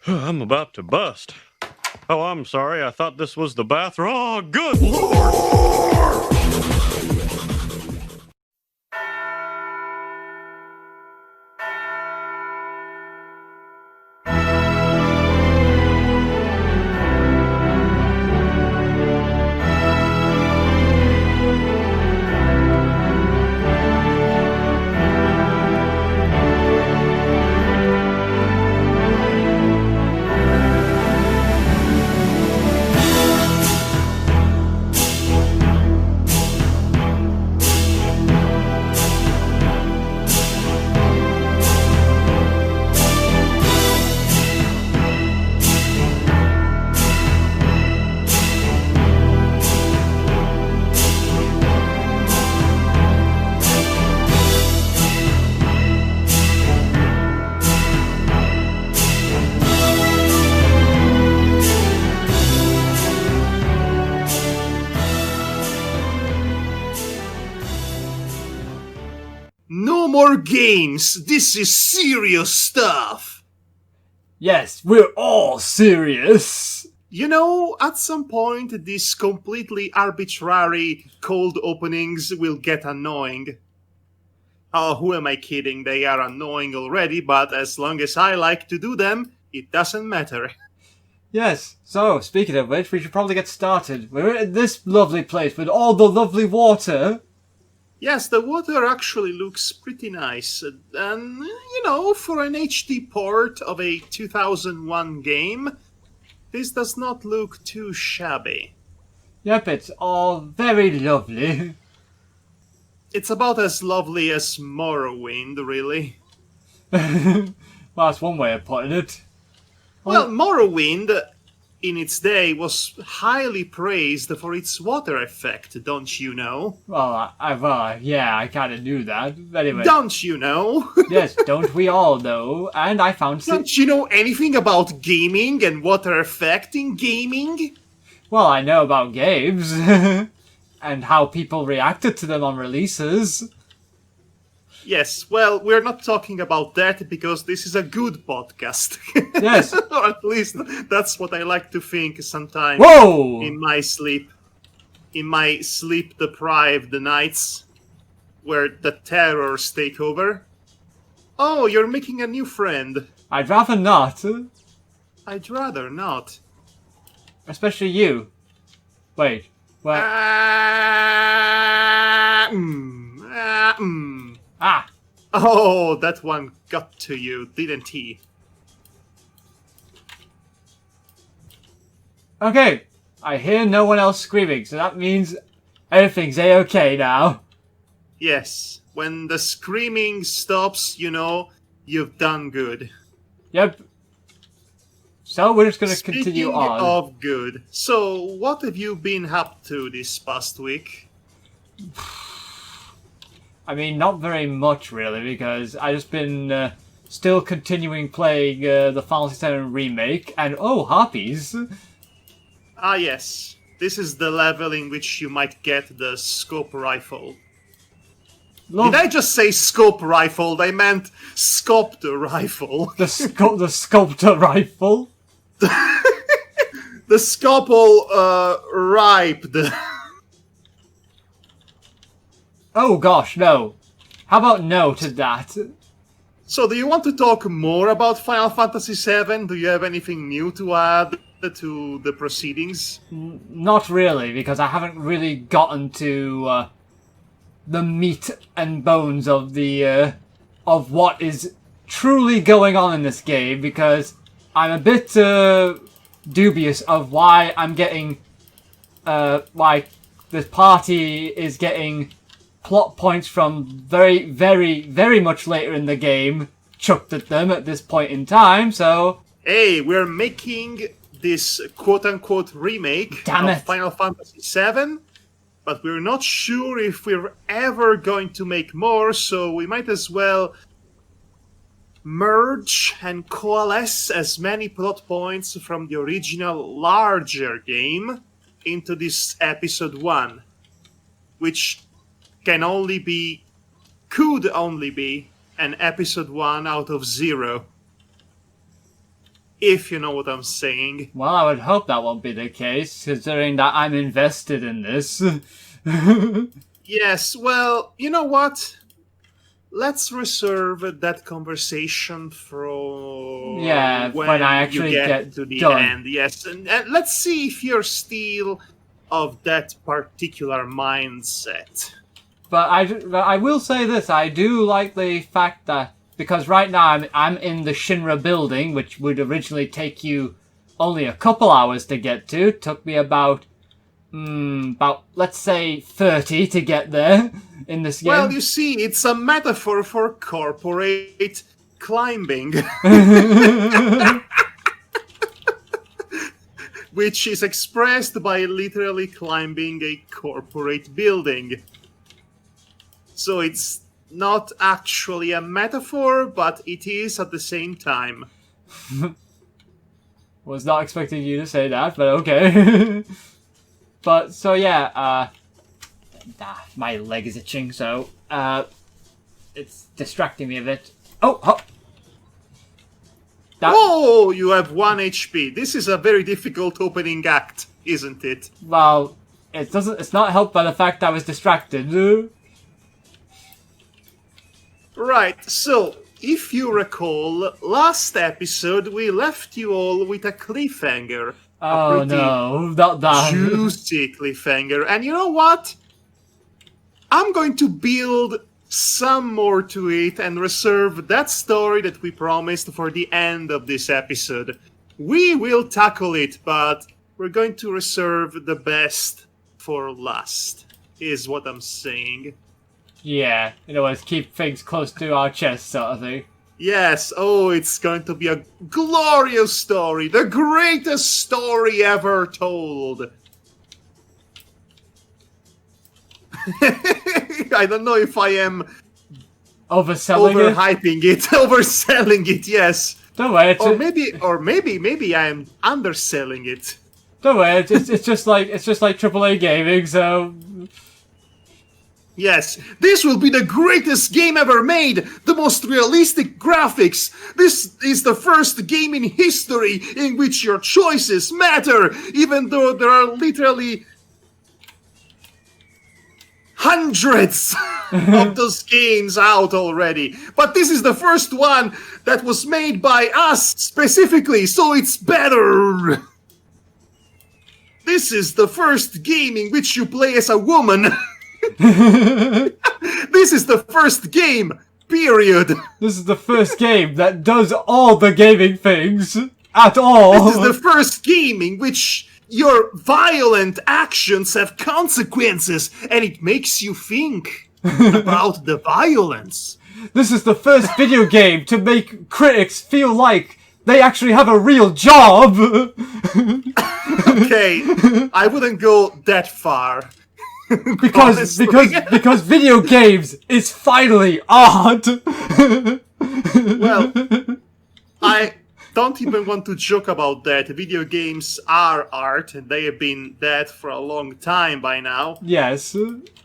I'm about to bust. Oh, I'm sorry. I thought this was the bathroom. Oh, good lord! No more games! This is serious stuff! Yes, we're all serious! You know, at some point, these completely arbitrary cold openings will get annoying. Oh, who am I kidding? They are annoying already, but as long as I like to do them, it doesn't matter. Yes, so, speaking of which, we should probably get started. We're in this lovely place with all the lovely water. Yes, the water actually looks pretty nice. And, you know, for an HD port of a 2001 game, this does not look too shabby. Yep, it's all very lovely. It's about as lovely as Morrowind, really. Well, that's one way of putting it. Well, Morrowind, in its day, was highly praised for its water effect, don't you know? Well, yeah, I kind of knew that. Anyway. Don't you know? Yes, don't we all know? And I found... Don't you know anything about gaming and water effect in gaming? Well, I know about games. And how people reacted to them on releases. Yes, well, we're not talking about that because this is a good podcast. Yes. Or at least that's what I like to think sometimes. Whoa! In my sleep-deprived nights where the terrors take over. Oh, you're making a new friend. I'd rather not. I'd rather not. Especially you. Wait, what? Ah! Oh, that one got to you, didn't he? Okay, I hear no one else screaming, so that means everything's a-okay now. Yes, when the screaming stops, you know, you've done good. Yep. So we're just gonna continue on. Speaking of good, so what have you been up to this past week? I mean, not very much really, because I just been still continuing playing the Final Fantasy VII Remake, and oh, harpies! Ah yes, this is the level in which you might get the scope rifle. Did I just say scope rifle? I meant sculptor rifle. The sculptor rifle? The scalpel riped. Oh gosh, no. How about no to that? So do you want to talk more about Final Fantasy VII? Do you have anything new to add to the proceedings? Not really, because I haven't really gotten to the meat and bones of the of what is truly going on in this game, because I'm a bit dubious of why I'm getting why this party is getting plot points from very, very, very much later in the game chucked at them at this point in time, so... Hey, we're making this quote-unquote remake of Final Fantasy VII, but we're not sure if we're ever going to make more, so we might as well merge and coalesce as many plot points from the original larger game into this episode 1, which could only be an episode 1 out of 0. if you know what I'm saying. Well, I would hope that won't be the case, considering that I'm invested in this. Yes, well, you know what? Let's reserve that conversation for when I actually you get to the done. end. Yes, and let's see if you're still of that particular mindset. But I will say this, I do like the fact that, because right now I'm in the Shinra building, which would originally take you only a couple hours to get to. Took me about, let's say, 30 to get there in this game. Well, you see, it's a metaphor for corporate climbing. Which is expressed by literally climbing a corporate building. So it's not actually a metaphor, but it is at the same time. Was not expecting you to say that, but okay. But, so yeah, my leg is itching, so, it's distracting me a bit. Oh! Oh, you have 1 HP. This is a very difficult opening act, isn't it? Well, it's not helped by the fact I was distracted. Right, so, if you recall, last episode we left you all with a cliffhanger. Oh no, not that. Juicy cliffhanger. And you know what? I'm going to build some more to it and reserve that story that we promised for the end of this episode. We will tackle it, but we're going to reserve the best for last, is what I'm saying. Yeah, in other words, keep things close to our chest, sort of thing. Yes, oh, it's going to be a glorious story, the greatest story ever told. I don't know if I am Overselling it? overselling it, yes. Don't worry, Or maybe I am underselling it. Don't worry, it's just like AAA gaming, so Yes, this will be the greatest game ever made! The most realistic graphics! This is the first game in history in which your choices matter, even though there are literally hundreds of those games out already. But this is the first one that was made by us specifically, so it's better! This is the first game in which you play as a woman! This is the first game, period. This is the first game that does all the gaming things at all. This is the first game in which your violent actions have consequences, and it makes you think about the violence. This is the first video game to make critics feel like they actually have a real job. Okay, I wouldn't go that far. because video games is finally art. Well, I don't even want to joke about that. Video games are art, and they have been that for a long time by now. Yes,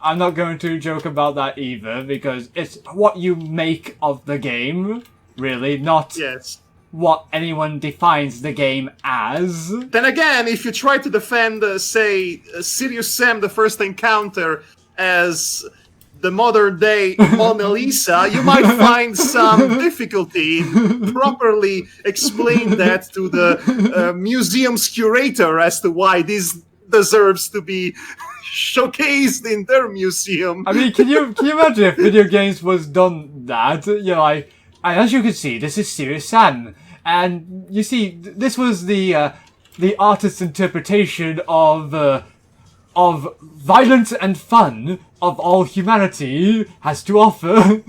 I'm not going to joke about that either, because it's what you make of the game, really, not Yes. what anyone defines the game as. Then again, if you try to defend, say, Sirius Sam, the first encounter, as the modern-day Mona Lisa, you might find some difficulty in properly explain that to the museum's curator as to why this deserves to be showcased in their museum. I mean, can you imagine if video games was done that? You know, like, and as you can see, this is Sirius Sam. And you see, this was the artist's interpretation of violence and fun of all humanity has to offer.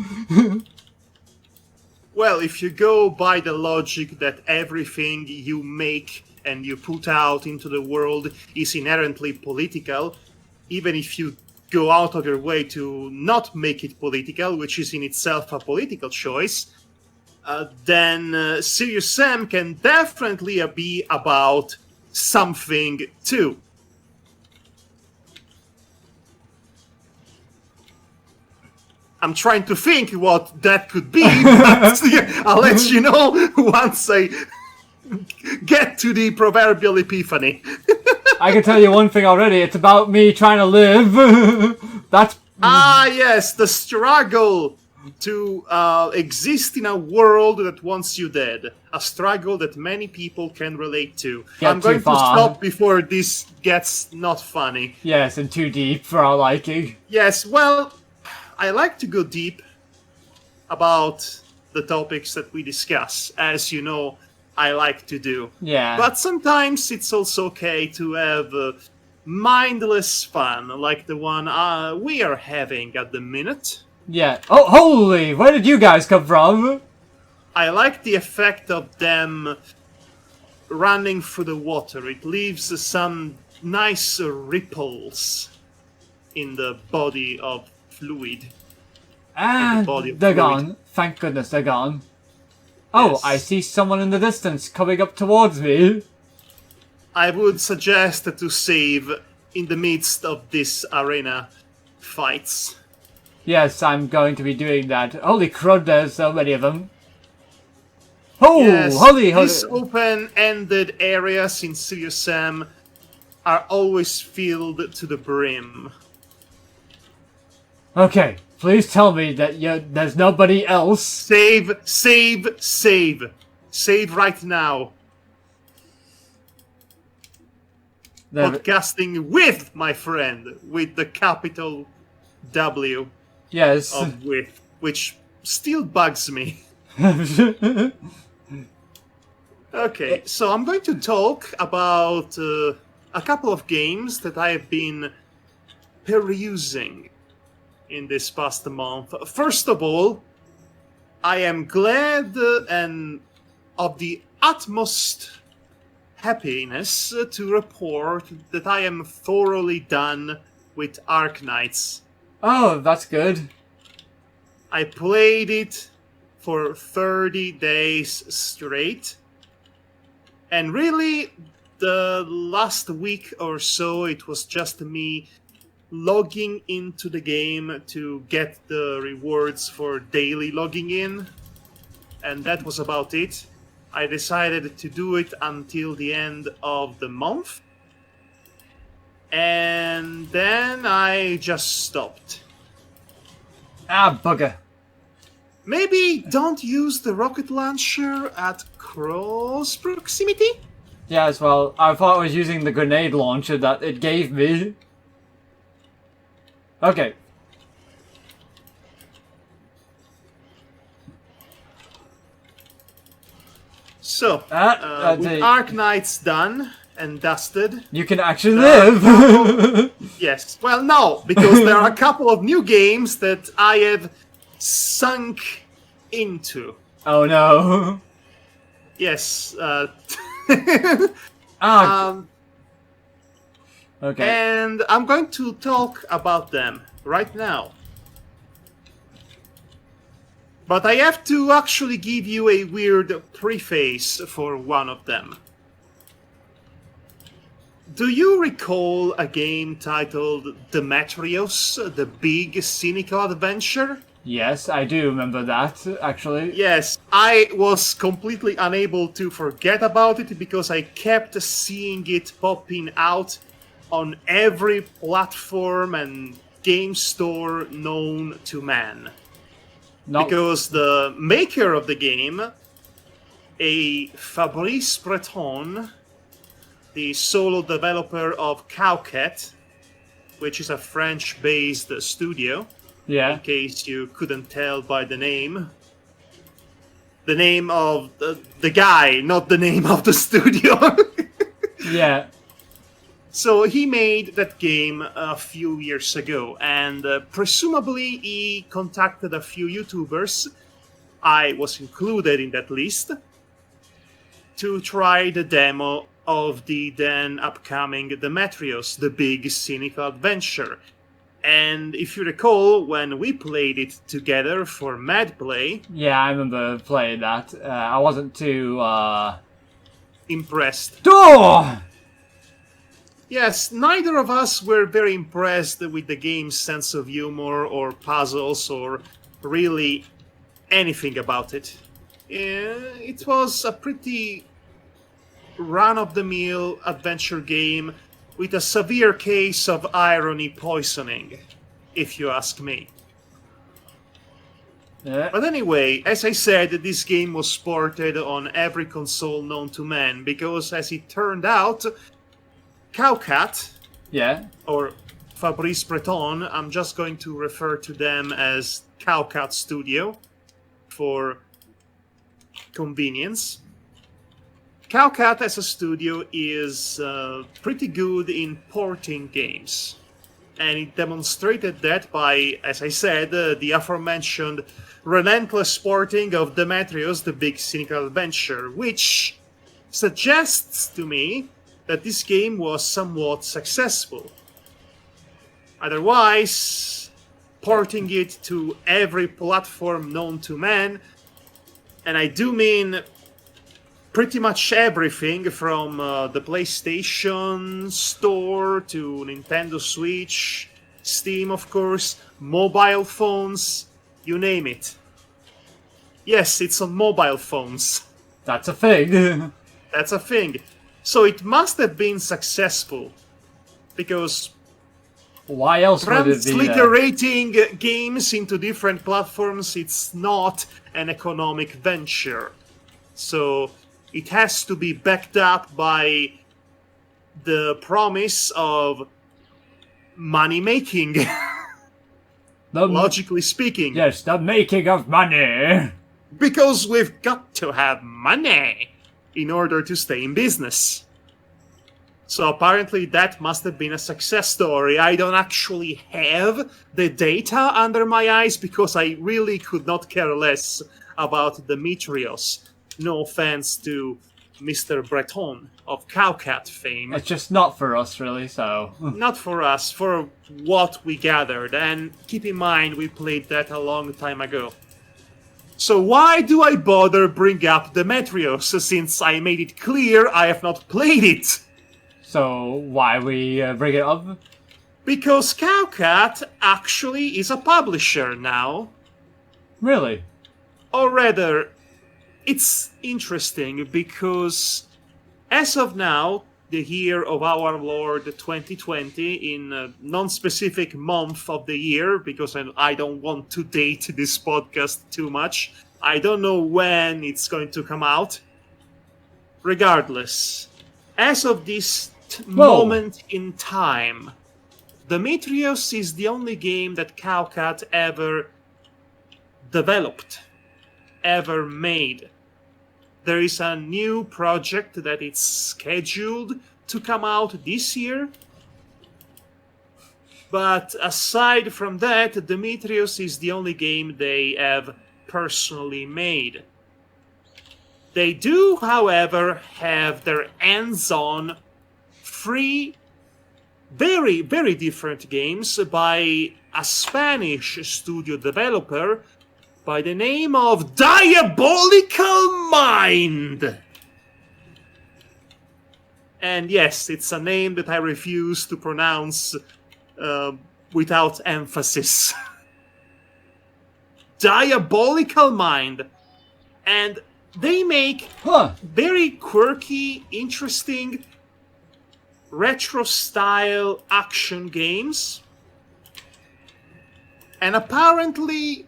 Well, if you go by the logic that everything you make and you put out into the world is inherently political, even if you go out of your way to not make it political, which is in itself a political choice, then Sirius Sam can definitely be about something too. I'm trying to think what that could be, but I'll let you know once I to the proverbial epiphany. I can tell you one thing already. It's about me trying to live. That's Ah, yes, the struggle to exist in a world that wants you dead. A struggle that many people can relate to. Get I'm going too far. to stop before this gets not funny. yes, and too deep for our liking. Yes, well, I like to go deep about the topics that we discuss. As you know, I like to do. Yeah. But sometimes it's also okay to have mindless fun, like the one we are having at the minute. Yeah. Oh, holy! Where did you guys come from? I like the effect of them running through the water. It leaves some nice ripples in the body of fluid. And body of they're fluid. gone. Thank goodness they're gone. Oh, Yes. I see someone in the distance coming up towards me. I would suggest to save in the midst of this arena fights. Yes, I'm going to be doing that. Holy crud, there's so many of them. Oh, Yes, holy. these open-ended areas in Serious Sam are always filled to the brim. Okay, please tell me that there's nobody else. Save, save, save. Save right now. There, Podcasting with, my friend, with the capital W yes. of with, which still bugs me. Okay, so I'm going to talk about a couple of games that I have been perusing in this past month. First of all, I am glad and of the utmost happiness to report that I am thoroughly done with Arknights. Oh, that's good. I played it for 30 days straight. And really, the last week or so, it was just me logging into the game to get the rewards for daily logging in. And that was about it. I decided to do it until the end of the month. And then I just stopped. Ah, bugger. Maybe don't use the rocket launcher at close proximity? Yes, well, I thought I was using the grenade launcher that it gave me. Okay. So, with Arknights done and dusted. You can actually live! Yes. Well, no, because there are a couple of new games that I have sunk into. Oh no. Yes. Ah. Okay. And I'm going to talk about them right now. But I have to actually give you a weird preface for one of them. Do you recall a game titled Demetrios, the Big Cynical Adventure? Yes, I do remember that, actually. Yes, I was completely unable to forget about it because I kept seeing it popping out on every platform and game store known to man. Not Because the maker of the game, a Fabrice Breton, the solo developer of Cowcat, which is a French-based studio, yeah. in case you couldn't tell by the name. The name of the guy, not the name of the studio. Yeah. So he made that game a few years ago, and presumably he contacted a few YouTubers, I was included in that list, to try the demo of the then upcoming Demetrios, the Big Cynical Adventure. And if you recall, when we played it together for MadPlay, Yeah, I remember playing that. I wasn't too, impressed. Oh! Yes, neither of us were very impressed with the game's sense of humor or puzzles or really anything about it. It was a pretty run-of-the-mill adventure game with a severe case of irony poisoning, if you ask me. But anyway, as I said, this game was ported on every console known to man, because as it turned out, Cowcat, Yeah. or Fabrice Breton, I'm just going to refer to them as Cowcat Studio for convenience. Cowcat as a studio is pretty good in porting games. And it demonstrated that by, as I said, the aforementioned relentless porting of Demetrius, the Big Cynical Adventure, which suggests to me that this game was somewhat successful. Otherwise, porting it to every platform known to man, and I do mean pretty much everything from the PlayStation Store to Nintendo Switch, Steam, of course, mobile phones, you name it. Yes, it's on mobile phones. That's a thing. That's a thing. So it must have been successful, because Why else would it be? transliterating games into different platforms, it's not an economic venture. So it has to be backed up by the promise of money making, logically speaking. Yes, the making of money. Because we've got to have money in order to stay in business. So apparently that must have been a success story. I don't actually have the data under my eyes because I really could not care less about Demetrios. No offense to Mr. Breton of Cowcat fame. It's just not for us, really, so... Not for us, for what we gathered. And keep in mind, we played that a long time ago. So why do I bother bring up Demetrios, since I made it clear I have not played it? So, why we bring it up? Because Cowcat actually is a publisher now. Really? Or rather, it's interesting because as of now, the year of our Lord 2020, in a non-specific month of the year, because I don't want to date this podcast too much. I don't know when it's going to come out. Regardless, as of this moment in time, Demetrios is the only game that Cowcat ever developed, ever made. There is a new project that it's scheduled to come out this year. But aside from that, Demetrios is the only game they have personally made. They do, however, have their hands on 3 very, very different games by a Spanish studio developer by the name of Diabolical Mind. And yes, it's a name that I refuse to pronounce without emphasis. Diabolical Mind. And they make very quirky, interesting, retro-style action games. And apparently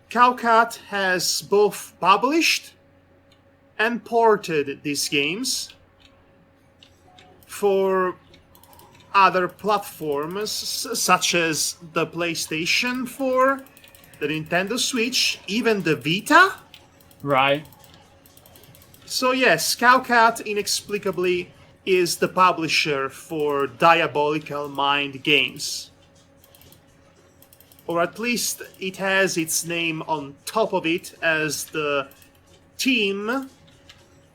Cowcat has both published and ported these games for other platforms, such as the PlayStation 4, the Nintendo Switch, even the Vita. Right. So yes, Cowcat inexplicably is the publisher for Diabolical Mind games. Or at least it has its name on top of it as the team,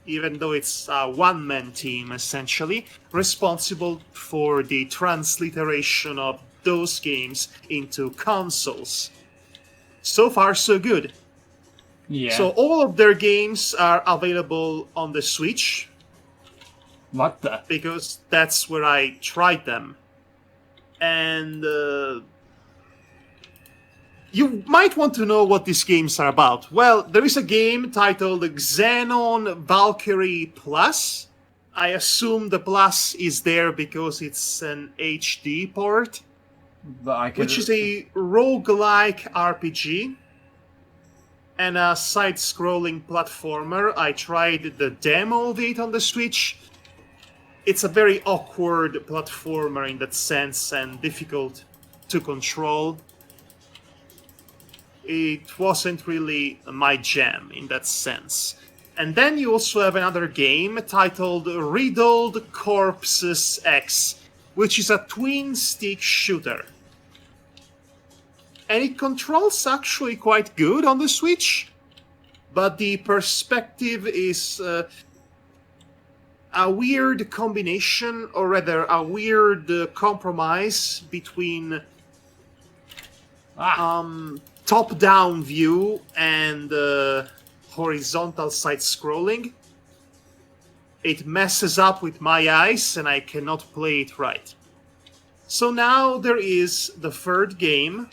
even though it's a one-man team essentially, responsible for the transliteration of those games into consoles. So far, so good. Yeah. So all of their games are available on the Switch, What the? because that's where I tried them. And You might want to know what these games are about. Well, there is a game titled Xenon Valkyrie Plus. I assume the plus is there because it's an HD port, But I could... which is a roguelike RPG and a side-scrolling platformer. I tried the demo of it on the Switch. It's a very awkward platformer in that sense and difficult to control. It wasn't really my jam in that sense. And then you also have another game titled Riddled Corpses X, which is a twin-stick shooter. And it controls actually quite good on the Switch, but the perspective is a weird combination, or rather a weird compromise between top-down view and horizontal side-scrolling. It messes up with my eyes and I cannot play it right. So now there is the third game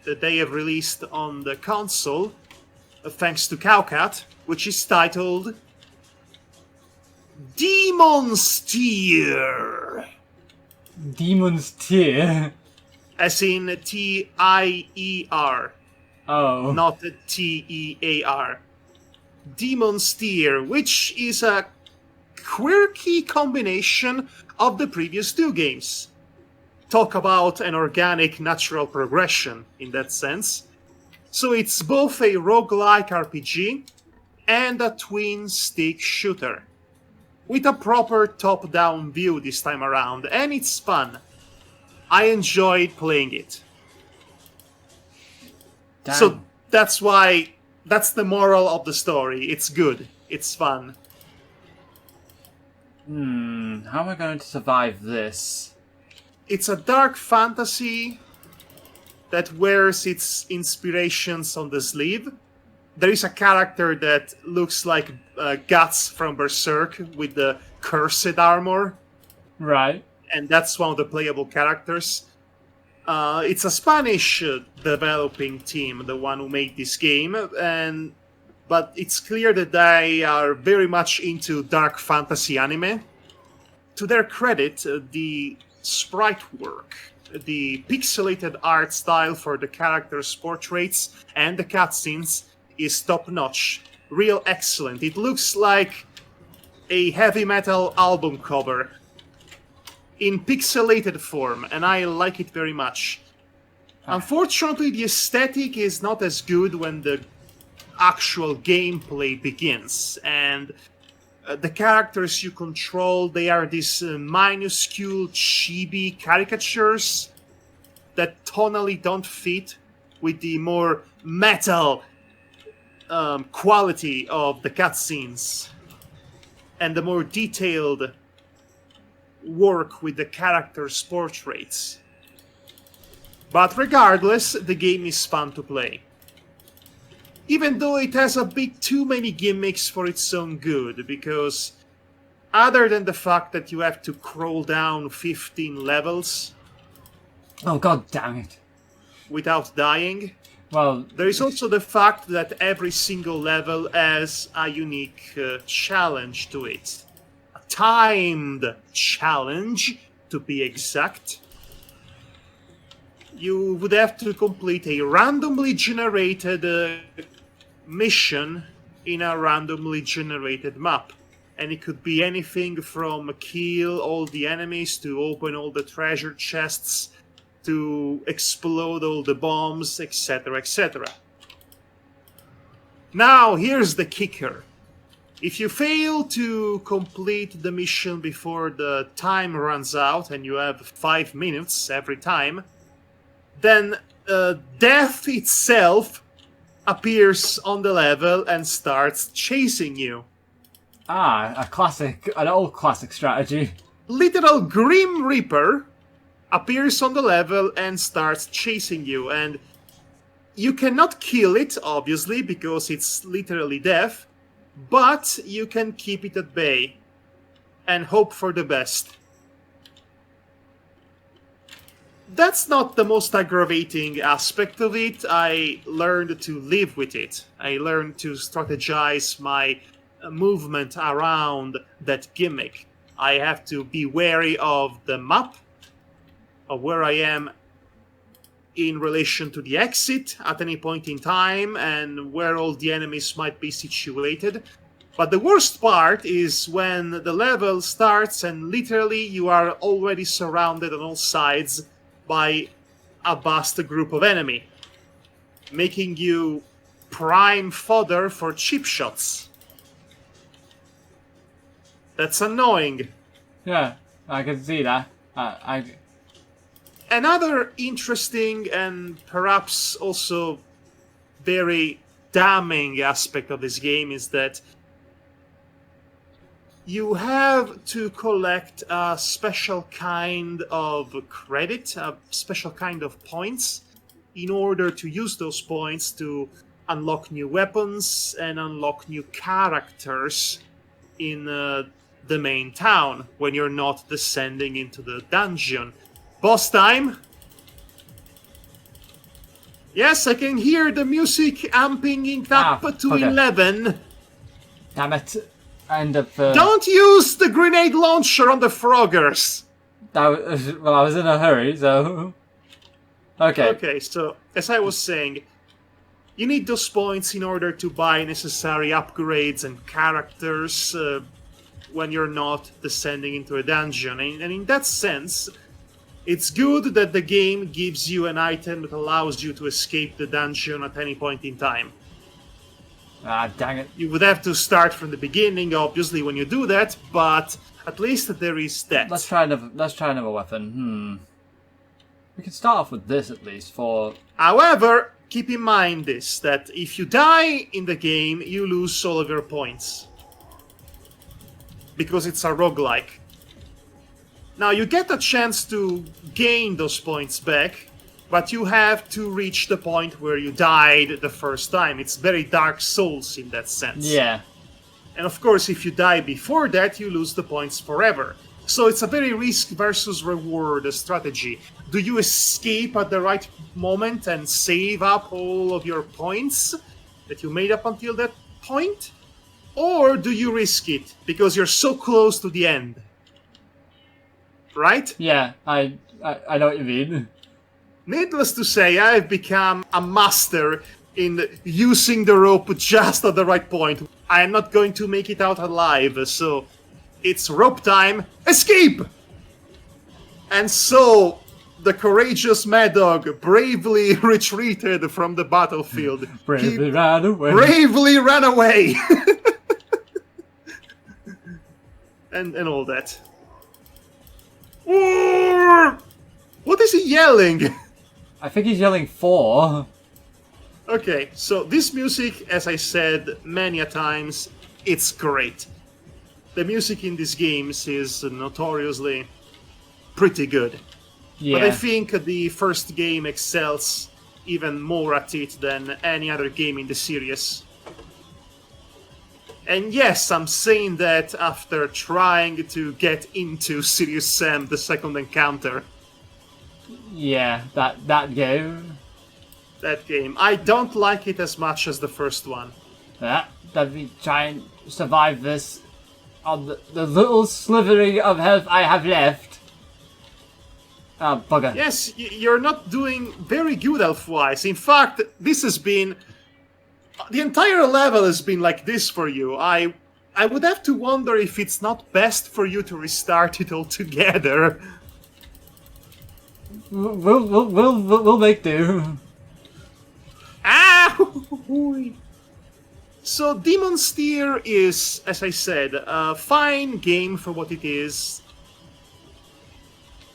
that they have released on the console, thanks to Cowcat, which is titled Demon's Tier. Demon's Tier? As in T-I-E-R. Oh. Not T-E-A-R. Demon's Tier, which is a quirky combination of the previous two games. Talk about an organic natural progression in that sense. So it's both a roguelike RPG and a twin-stick shooter, with a proper top-down view this time around, and it's fun. I enjoyed playing it. Damn. So that's the moral of the story. It's good. It's fun. How am I going to survive this? It's a dark fantasy that wears its inspirations on the sleeve. There is a character that looks like Guts from Berserk with the cursed armor. Right. And that's one of the playable characters. It's a Spanish developing team, the one who made this game, but it's clear that they are very much into dark fantasy anime. To their credit, the sprite work, the pixelated art style for the characters' portraits and the cutscenes is top-notch, real excellent. It looks like a heavy metal album cover in pixelated form, and I like it very much. Unfortunately, the aesthetic is not as good when the actual gameplay begins, and the characters you control, they are these minuscule chibi caricatures that tonally don't fit with the more metal quality of the cutscenes and the more detailed work with the characters' portraits. But regardless, the game is fun to play. Even though it has a bit too many gimmicks for its own good, because other than the fact that you have to crawl down 15 levels... Oh, god damn it. ...without dying, well, there is also the fact that every single level has a unique challenge to it. A timed challenge, to be exact. You would have to complete a randomly generated mission in a randomly generated map. And it could be anything from kill all the enemies, to open all the treasure chests, to explode all the bombs, etc., etc. Now, here's the kicker. If you fail to complete the mission before the time runs out, and you have 5 minutes every time, then death itself appears on the level and starts chasing you. an old classic strategy. Literal Grim Reaper appears on the level and starts chasing you, and you cannot kill it, obviously, because it's literally death, but you can keep it at bay and hope for the best. that's not the most aggravating aspect of it. I learned to live with it. I learned to strategize my movement around that gimmick. I have to be wary of the map, of where I am in relation to the exit at any point in time, and where all the enemies might be situated. But the worst part is when the level starts and literally you are already surrounded on all sides by a vast group of enemy, making you prime fodder for cheap shots. That's annoying. Yeah, I can see that. Another interesting and perhaps also very damning aspect of this game is that you have to collect a special kind of credit, a special kind of points, in order to use those points to unlock new weapons and unlock new characters in the main town when you're not descending into the dungeon. Boss time! Yes, I can hear the music amping up to okay. 11. Damn it. End up. Don't use the grenade launcher on the Froggers! Well, I was in a hurry, so. Okay. Okay, so as I was saying, you need those points in order to buy necessary upgrades and characters when you're not descending into a dungeon. And in that sense, it's good that the game gives you an item that allows you to escape the dungeon at any point in time. Ah, dang it. You would have to start from the beginning, obviously, when you do that, but at least there is that. Let's try another weapon. We can start off with this at least for. However, keep in mind this, that if you die in the game, you lose all of your points. Because it's a roguelike. Now, you get a chance to gain those points back, but you have to reach the point where you died the first time. It's very Dark Souls in that sense. Yeah. And of course, if you die before that, you lose the points forever. So it's a very risk versus reward strategy. Do you escape at the right moment and save up all of your points that you made up until that point? Or do you risk it because you're so close to the end? Right? Yeah, I know what you mean. Needless to say, I've become a master in using the rope just at the right point. I am not going to make it out alive, so it's rope time. Escape! And so, the courageous Madhog bravely retreated from the battlefield. Bravely ran away. Bravely ran away! and all that. What is he yelling? I think he's yelling 4. Okay, so this music, as I said many a times, it's great. The music in these games is notoriously pretty good. Yeah. But I think the first game excels even more at it than any other game in the series. And yes, I'm saying that after trying to get into Serious Sam, the second encounter. Yeah, that game. That game. I don't like it as much as the first one. Let me try and survive this on the little slithering of health I have left. Oh, bugger. Yes, you're not doing very good health-wise. In fact, this has been... The entire level has been like this for you. I would have to wonder if it's not best for you to restart it altogether. We'll make do. Ah! So Demon Steer is, as I said, a fine game for what it is.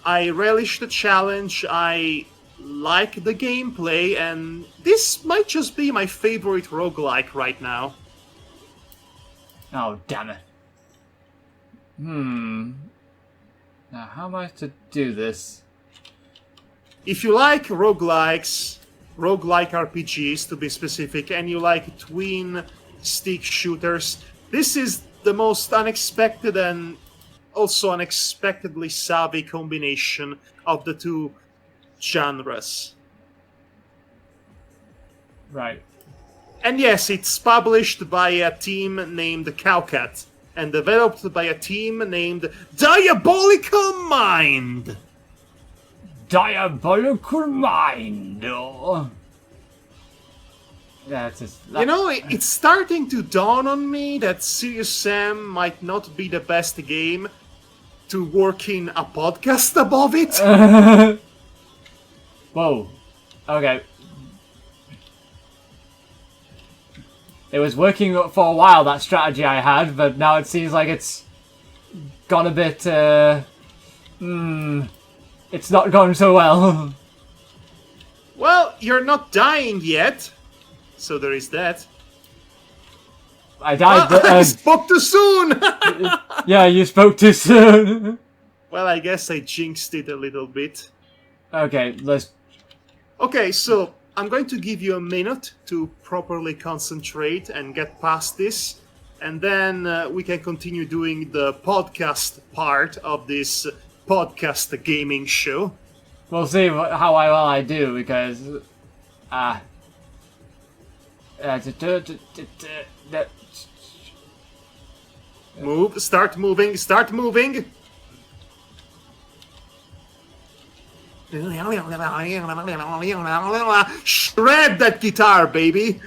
I relish the challenge, I like the gameplay, and this might just be my favorite roguelike right now. Oh, damn it. Now, how am I to do this? If you like roguelikes, roguelike RPGs to be specific, and you like twin stick shooters, this is the most unexpected and also unexpectedly savvy combination of the two genres. Right. And yes, it's published by a team named Cowcat and developed by a team named Diabolical Mind. Diabolical Mind. Oh. That's just, You know, it's starting to dawn on me that Serious Sam might not be the best game to work in a podcast above it. Whoa. Okay. It was working for a while, that strategy I had, but now it seems like it's gone a bit, it's not going so well. Well, you're not dying yet, so there is that. I died. I spoke too soon! Yeah, you spoke too soon. Well, I guess I jinxed it a little bit. Okay, let's... Okay, so I'm going to give you a minute to properly concentrate and get past this, and then we can continue doing the podcast part of this podcast gaming show. We'll see how well I do, because... Move, start moving, start moving! Shred that guitar, baby!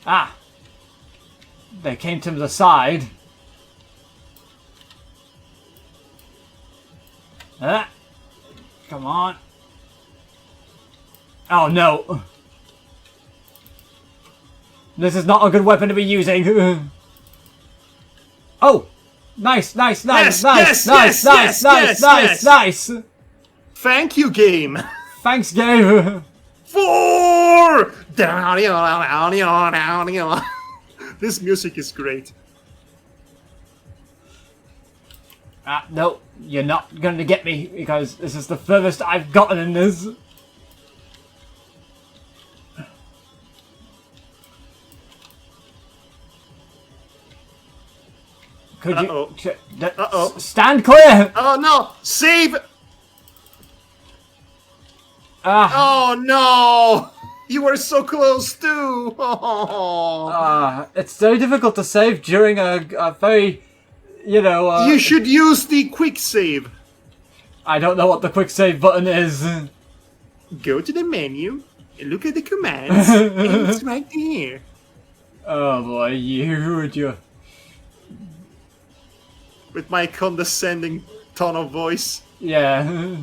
Ah! They came to the side. Come on. Oh no! This is not a good weapon to be using. Oh! Nice, nice, nice, Yes, nice, yes, nice, yes, nice, yes, nice, yes, nice, yes. nice! Thank you, game! Thanks, game! 4! This music is great. No, you're not going to get me, because this is the furthest I've gotten in this. Could Uh-oh. you... Uh-oh. Stand clear! Oh no! Save! Ah, Oh no! You were so close too! it's very difficult to save during a very, you know... You should use the quick save. I don't know what the quick save button is. Go to the menu, look at the commands, and it's right there. Oh boy, you... With my condescending tone of voice. Yeah.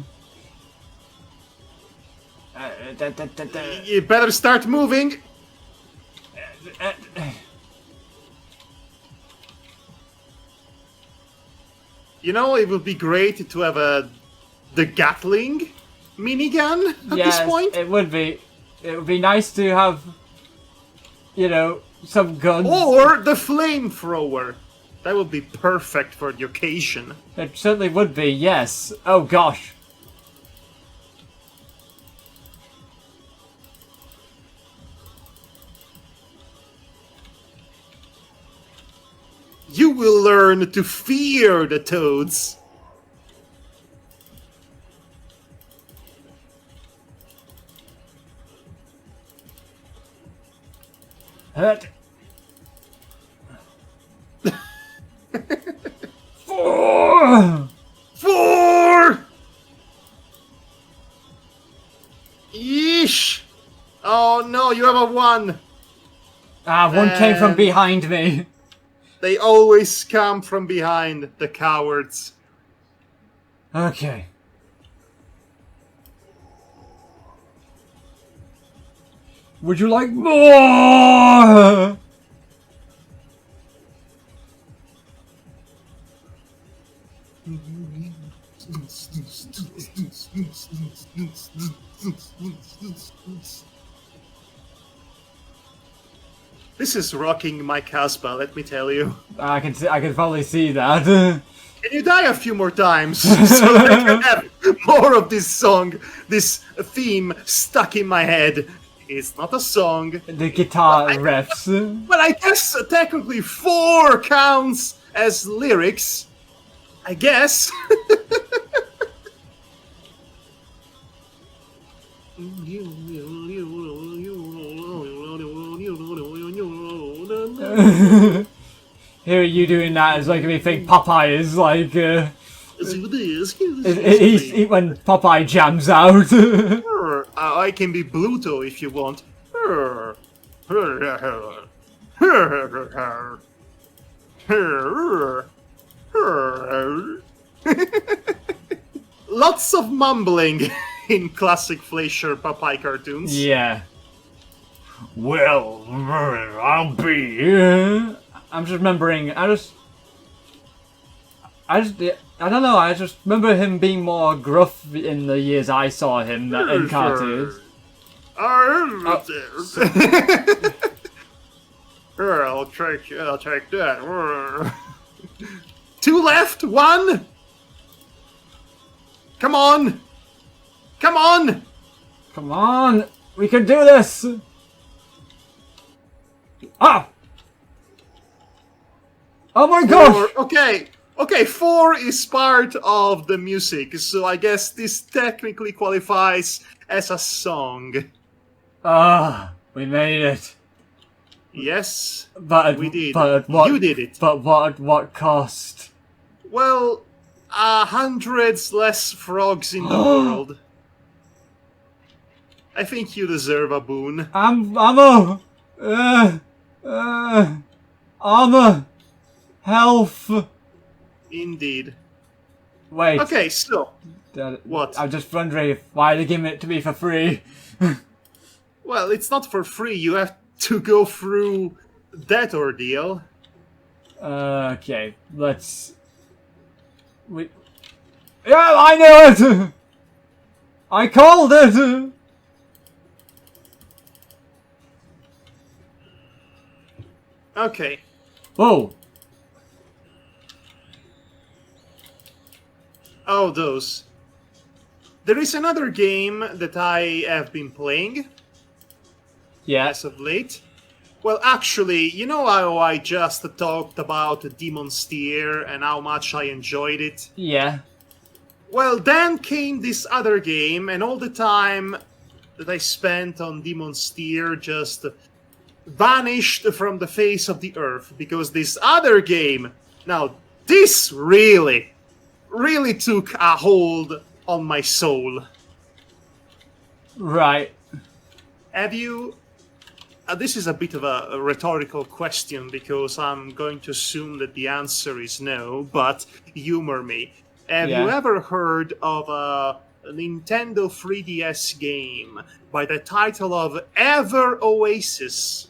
You better start moving. You know, it would be great to have the Gatling minigun at this point. It would be. It would be nice to have, you know, some guns. Or the flamethrower. That would be perfect for the occasion. It certainly would be, yes. Oh gosh. You will learn to fear the toads. Hurt. 4! 4! Yeesh! Oh no, you have a 1! One came from behind me. They always come from behind, the cowards. Okay. Would you like more? This is rocking my Casbah, let me tell you. I can probably see that. Can you die a few more times so that I can have more of this song, this theme stuck in my head? It's not a song. The guitar refs. But I guess technically 4 counts as lyrics, I guess. Here you doing that is making me think Popeye is like when Popeye jams out. I can be Bluto if you want. Lots of mumbling in classic Fleischer Popeye cartoons. Yeah. Well, I'll be. I'm just remembering. I don't know. I just remember him being more gruff in the years I saw him in cartoons. I'll take that. 2 left. 1. Come on. Come on. Come on, we can do this. Ah! Oh my gosh! 4. Okay, 4 is part of the music, so I guess this technically qualifies as a song. Ah, we made it. Yes, But we did. But what, You did it. But what cost? Well, 100 less frogs in the world. I think you deserve a boon. Ammo! Armor! Health! Indeed. Wait. Okay, so what? I'm just wondering why they giving it to me for free. Well, it's not for free. You have to go through that ordeal. Okay, let's... Yeah, I knew it! I called it! Okay. Whoa. Oh, those. There is another game that I have been playing Yeah. as of late. Well, actually, you know how I just talked about Demon Steer and how much I enjoyed it? Yeah. Well, then came this other game, and all the time that I spent on Demon Steer just vanished from the face of the earth, because this other game, now, this really took a hold on my soul. Right. Have you... this is a bit of a rhetorical question, because I'm going to assume that the answer is no, but humor me. Have you ever heard of a Nintendo 3DS game by the title of Ever Oasis?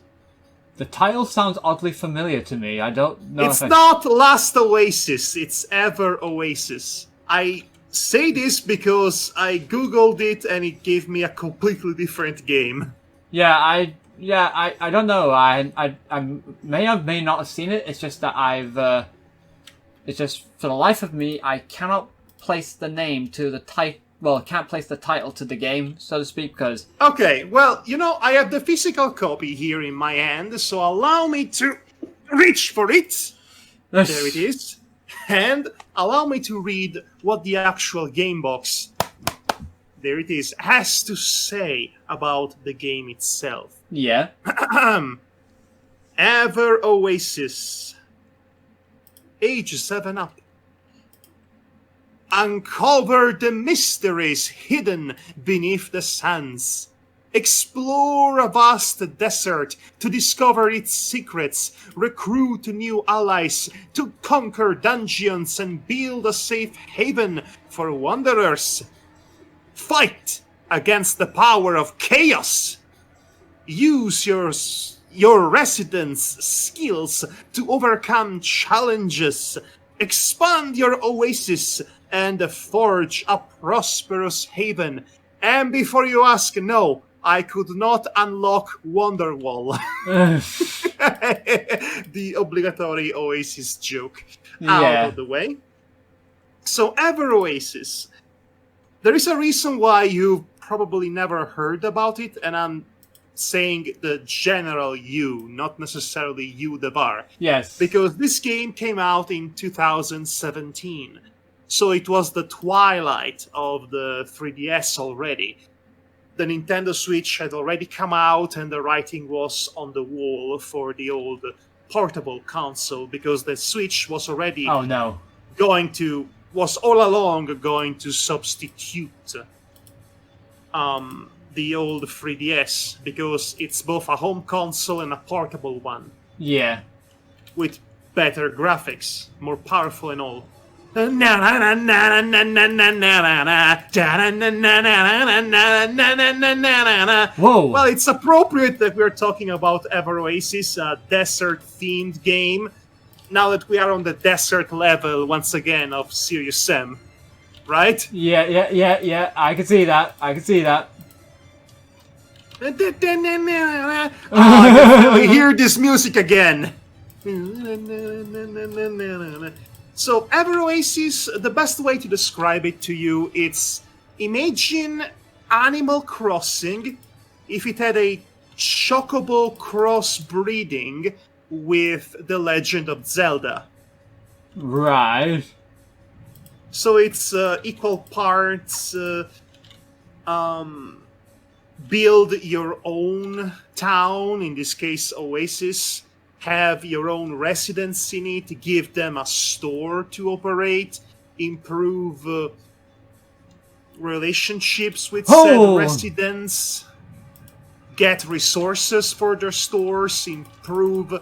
The title sounds oddly familiar to me. I don't know It's not Last Oasis, it's Ever Oasis. I say this because I googled it and it gave me a completely different game. I don't know. I may not have seen it. It's just that it's just, for the life of me, I cannot place the name to the title. Well, I can't place the title to the game, so to speak, because... Okay, well, you know, I have the physical copy here in my hand, so allow me to reach for it. There it is. And allow me to read what the actual game box, there it is, has to say about the game itself. Yeah. Ever Oasis. Age 7 up. Uncover the mysteries hidden beneath the sands. Explore a vast desert to discover its secrets. Recruit new allies to conquer dungeons and build a safe haven for wanderers. Fight against the power of chaos. Use your residents' skills to overcome challenges. Expand your oasis and forge a prosperous haven. And before you ask, no, I could not unlock Wonderwall. The obligatory Oasis joke out of the way. So, Ever Oasis. There is a reason why you've probably never heard about it, and I'm saying the general you, not necessarily you, Devar. Yes. Because this game came out in 2017. So it was the twilight of the 3DS already. The Nintendo Switch had already come out, and the writing was on the wall for the old portable console, because the Switch was already Oh no. was all along going to substitute the old 3DS, because it's both a home console and a portable one, Yeah. with better graphics, more powerful and all. Whoa! Well, it's appropriate that we're talking about Ever Oasis, a desert-themed game, now that we are on the desert level once again of Serious Sam, right? Yeah. I can see that. Oh, I hear this music again. So, Ever Oasis, the best way to describe it to you, it's imagine Animal Crossing if it had a chocobo crossbreeding with The Legend of Zelda. Right. So it's equal parts build your own town, in this case Oasis, have your own residents in it, give them a store to operate, improve relationships with said residents, get resources for their stores, improve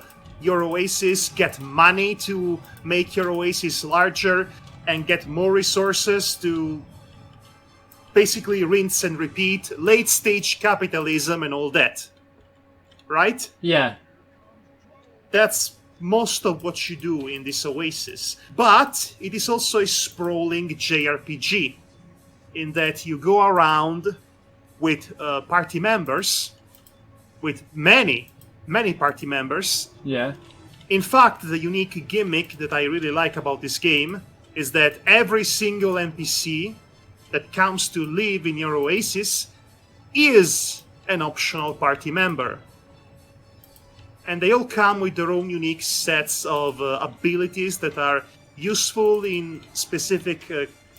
your Oasis, get money to make your Oasis larger, and get more resources to basically rinse and repeat, late stage capitalism and all that. Right? Yeah. That's most of what you do in this Oasis. But it is also a sprawling JRPG, in that you go around with party members, with many party members. Yeah. In fact, the unique gimmick that I really like about this game is that every single NPC that comes to live in your Oasis is an optional party member. And they all come with their own unique sets of abilities that are useful in specific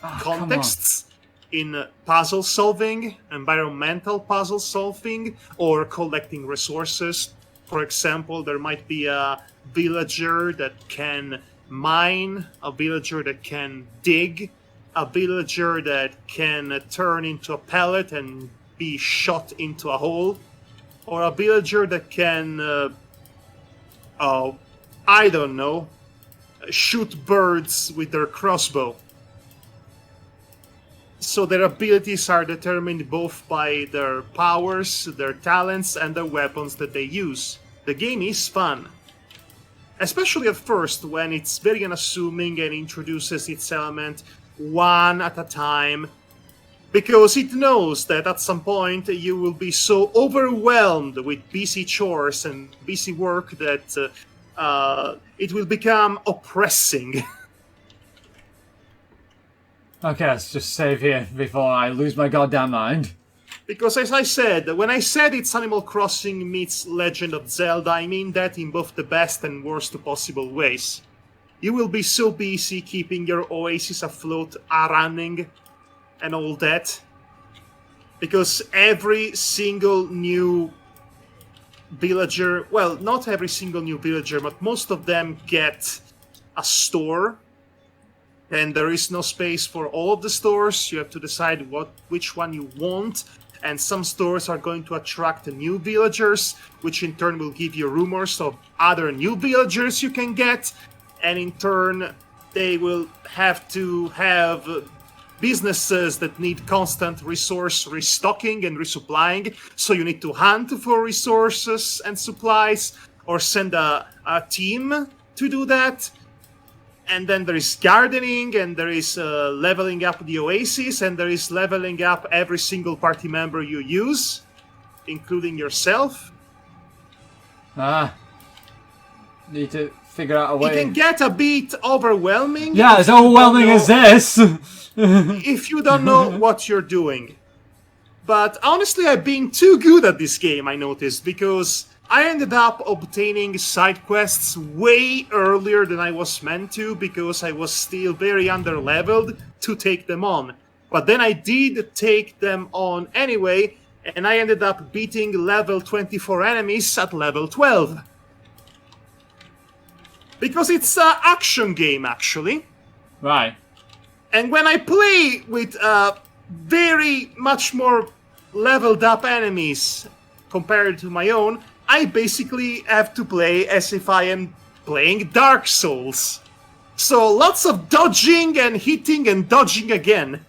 contexts, in puzzle solving, environmental puzzle solving, or collecting resources. For example, there might be a villager that can mine, a villager that can dig, a villager that can turn into a pellet and be shot into a hole, or a villager that can, I don't know, shoot birds with their crossbow. So their abilities are determined both by their powers, their talents, and the weapons that they use. The game is fun. Especially at first, when it's very unassuming and introduces its element one at a time, because it knows that at some point you will be so overwhelmed with busy chores and busy work that it will become oppressing. Okay, let's just save here before I lose my goddamn mind. Because as I said, when I said it's Animal Crossing meets Legend of Zelda, I mean that in both the best and worst possible ways. You will be so busy keeping your Oasis afloat, running, and all that, because every single new villager, well, not every single new villager, but most of them get a store, and there is no space for all of the stores. You have to decide which one you want, and some stores are going to attract new villagers, which in turn will give you rumors of other new villagers you can get, and in turn they will have to have businesses that need constant resource restocking and resupplying, so you need to hunt for resources and supplies, or send a team to do that. And then there is gardening, and there is leveling up the Oasis, and there is leveling up every single party member you use, including yourself. Need to figure out a way. It can get a bit overwhelming. Yeah, as overwhelming as this. If you don't know what you're doing. But honestly, I've been too good at this game, I noticed, because I ended up obtaining side quests way earlier than I was meant to, because I was still very underleveled to take them on. But then I did take them on anyway, and I ended up beating level 24 enemies at level 12. Because it's an action game, actually. Right. And when I play with very much more leveled up enemies compared to my own, I basically have to play as if I am playing Dark Souls. So lots of dodging and hitting and dodging again.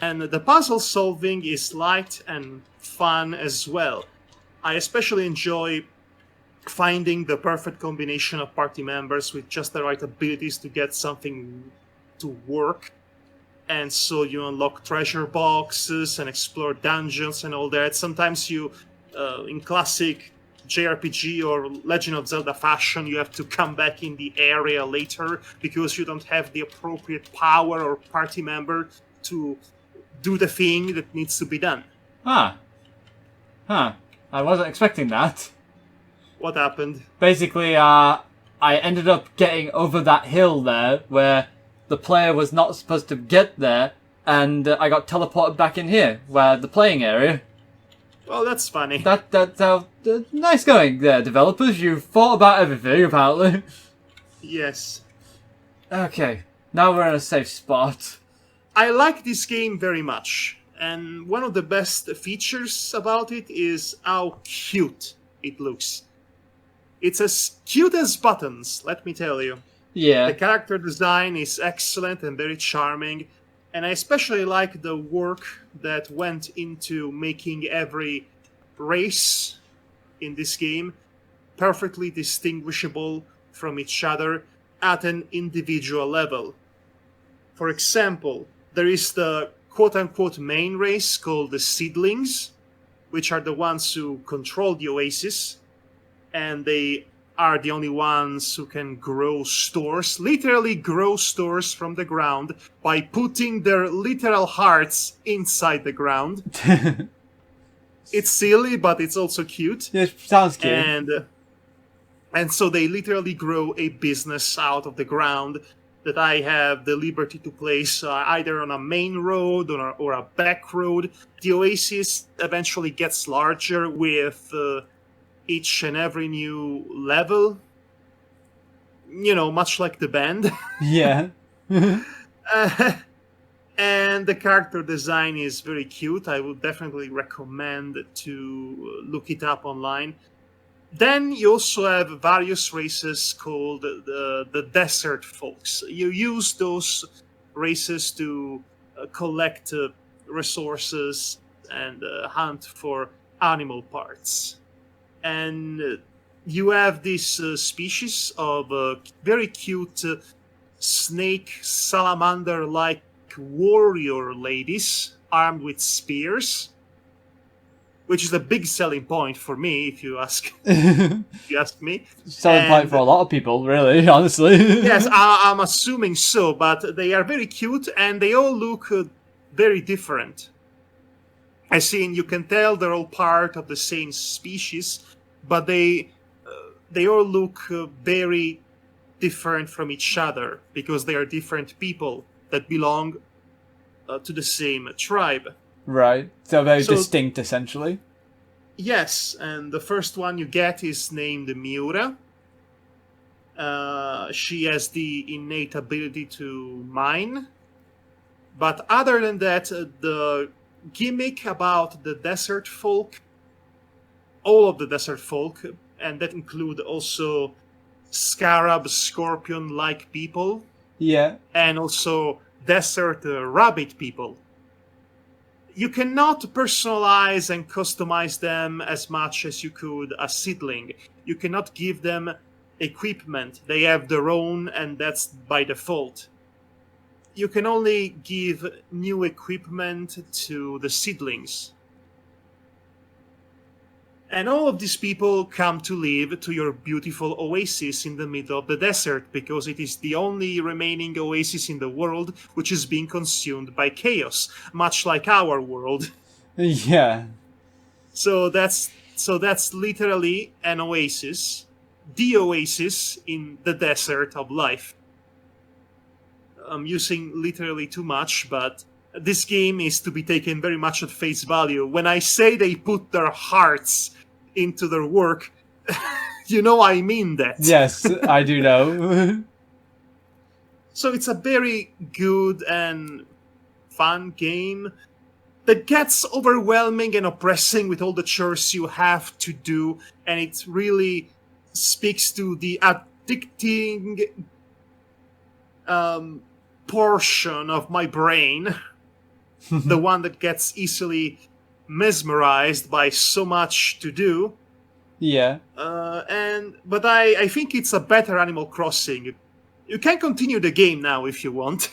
And the puzzle solving is light and fun as well. I especially enjoy finding the perfect combination of party members with just the right abilities to get something to work. And so you unlock treasure boxes and explore dungeons and all that. Sometimes you, in classic JRPG or Legend of Zelda fashion, you have to come back in the area later because you don't have the appropriate power or party member to do the thing that needs to be done. Huh. I wasn't expecting that. What happened? Basically, I ended up getting over that hill there where the player was not supposed to get there, and I got teleported back in here, where the playing area. Well, that's funny. That's how nice going there, developers. You thought about everything, apparently. Yes. Okay, now we're in a safe spot. I like this game very much, and one of the best features about it is how cute it looks. It's as cute as buttons, let me tell you. Yeah. The character design is excellent and very charming, and I especially like the work that went into making every race in this game perfectly distinguishable from each other at an individual level. For example, there is the quote-unquote main race called the Seedlings, which are the ones who control the Oasis, and they are the only ones who can grow stores, literally grow stores from the ground by putting their literal hearts inside the ground. It's silly, but it's also cute. Yeah, sounds cute. And so they literally grow a business out of the ground that I have the liberty to place either on a main road or a back road. The Oasis eventually gets larger with each and every new level. You know, much like the band. Yeah. And the character design is very cute. I would definitely recommend to look it up online. Then you also have various races called the Desert Folks. You use those races to collect resources and hunt for animal parts. And you have this species of very cute snake salamander-like warrior ladies armed with spears, which is a big selling point for me, if you ask. If you ask me, Selling point for a lot of people, really, honestly. Yes, I'm assuming so, but they are very cute and they all look very different. As in, you can tell they're all part of the same species, but they all look very different from each other because they are different people that belong to the same tribe. Right. So very distinct, essentially. Yes, and the first one you get is named Miura. She has the innate ability to mine. But other than that, the gimmick about the desert folk, all of the desert folk, and that include also scarab, scorpion-like people, Yeah. and also desert rabbit people. You cannot personalize and customize them as much as you could a seedling. You cannot give them equipment. They have their own, and that's by default. You can only give new equipment to the seedlings. And all of these people come to live to your beautiful oasis in the middle of the desert because it is the only remaining oasis in the world which is being consumed by chaos, much like our world. Yeah. So that's literally an oasis, the oasis in the desert of life. I'm using literally too much, but this game is to be taken very much at face value. When I say they put their hearts into their work, you know I mean that. Yes, I do know. So it's a very good and fun game that gets overwhelming and oppressing with all the chores you have to do, and it really speaks to the addicting portion of my brain, the one that gets easily mesmerized by so much to do. Yeah. But I think it's a better Animal Crossing. You can continue the game now if you want.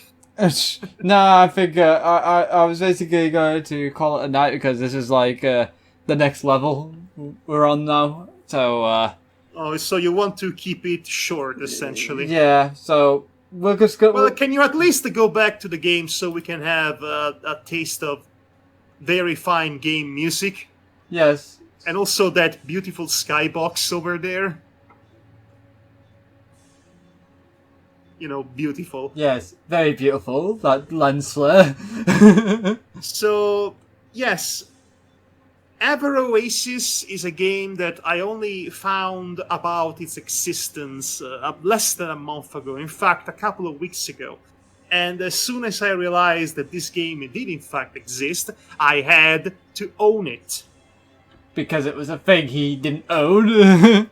No, I think I was basically going to call it a night because this is like the next level we're on now. So Oh, so you want to keep it short, essentially. yeah. So we'll just go. Well, can you at least go back to the game so we can have a taste of very fine game music? Yes. And also that beautiful skybox over there. You know, beautiful. Yes, very beautiful. That lens flare. So, yes, Ever Oasis is a game that I only found about its existence less than a month ago. In fact, a couple of weeks ago. And as soon as I realized that this game did in fact exist, I had to own it. Because it was a thing he didn't own.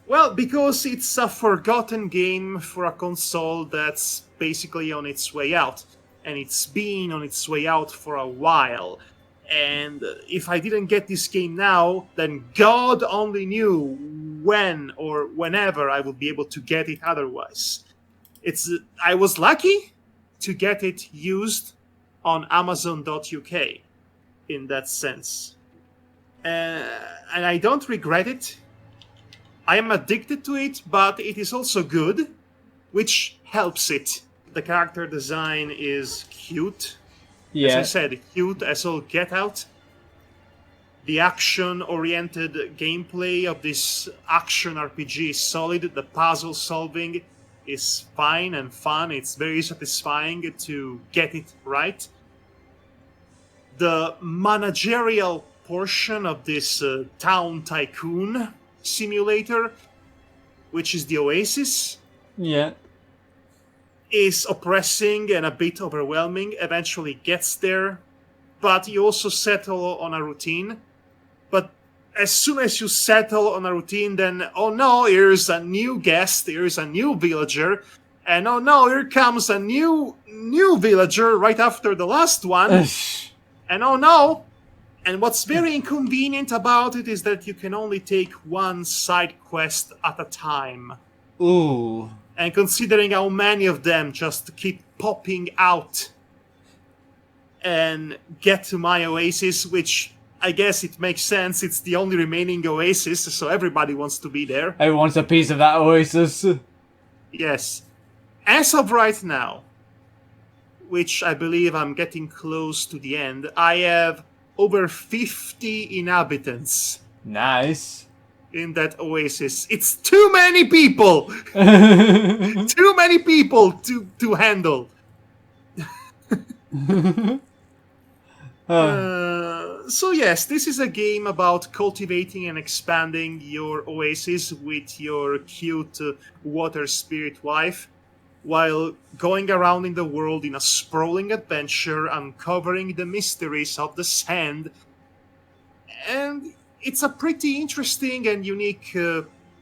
Well, because it's a forgotten game for a console that's basically on its way out. And it's been on its way out for a while. And if I didn't get this game now, then God only knew when or whenever I would be able to get it otherwise. I was lucky to get it used on Amazon.uk in that sense. And I don't regret it. I am addicted to it, but it is also good, which helps it. The character design is cute. Yeah. As I said, cute as all get out. The action-oriented gameplay of this action RPG is solid. The puzzle solving is fine and fun. It's very satisfying to get it right. The managerial portion of this town tycoon simulator, which is the Oasis, Yeah. is oppressing and a bit overwhelming. Eventually gets there, but you also settle on a routine. But as soon as you settle on a routine, then oh no, here's a new guest, here's a new villager, and oh no, here comes a new villager right after the last one, and oh no. And what's very inconvenient about it is that you can only take one side quest at a time. Ooh. And considering how many of them just keep popping out and get to my oasis, which I guess it makes sense, it's the only remaining oasis, so everybody wants to be there. Everyone wants a piece of that oasis. Yes. As of right now, which I believe I'm getting close to the end, I have over 50 inhabitants Nice. in that oasis. It's too many people! Too many people to handle. So yes, this is a game about cultivating and expanding your oasis with your cute water spirit wife, while going around in the world in a sprawling adventure, uncovering the mysteries of the sand. And it's a pretty interesting and unique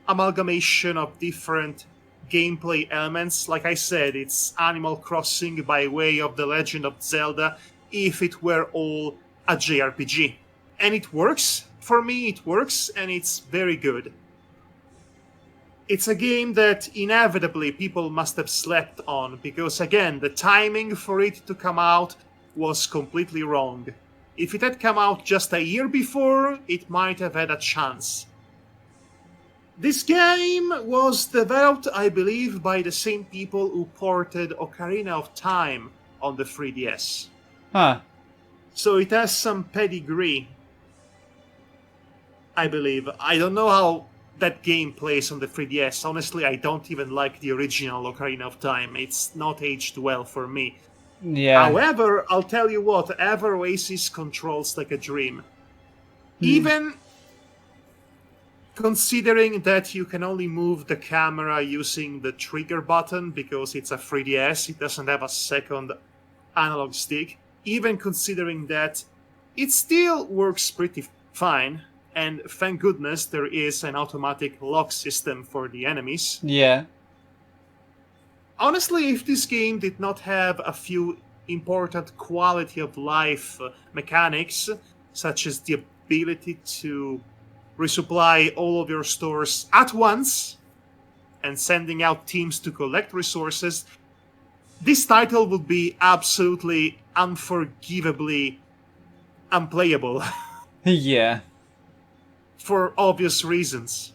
amalgamation of different gameplay elements. Like I said, it's Animal Crossing by way of The Legend of Zelda, if it were all a JRPG. And it works. For me, it works, and it's very good. It's a game that inevitably people must have slept on, because again, the timing for it to come out was completely wrong. If it had come out just a year before, it might have had a chance. This game was developed, I believe, by the same people who ported Ocarina of Time on the 3DS. Huh. So it has some pedigree, I believe. I don't know how that game plays on the 3DS. Honestly, I don't even like the original Ocarina of Time. It's not aged well for me. Yeah. However, I'll tell you what, Ever Oasis controls like a dream. Even considering that you can only move the camera using the trigger button because it's a 3DS, it doesn't have a second analog stick. Even considering that, it still works pretty fine. And thank goodness there is an automatic lock system for the enemies. Yeah. Honestly, if this game did not have a few important quality of life mechanics, such as the ability to resupply all of your stores at once and sending out teams to collect resources, this title would be absolutely unforgivably unplayable. Yeah. For obvious reasons.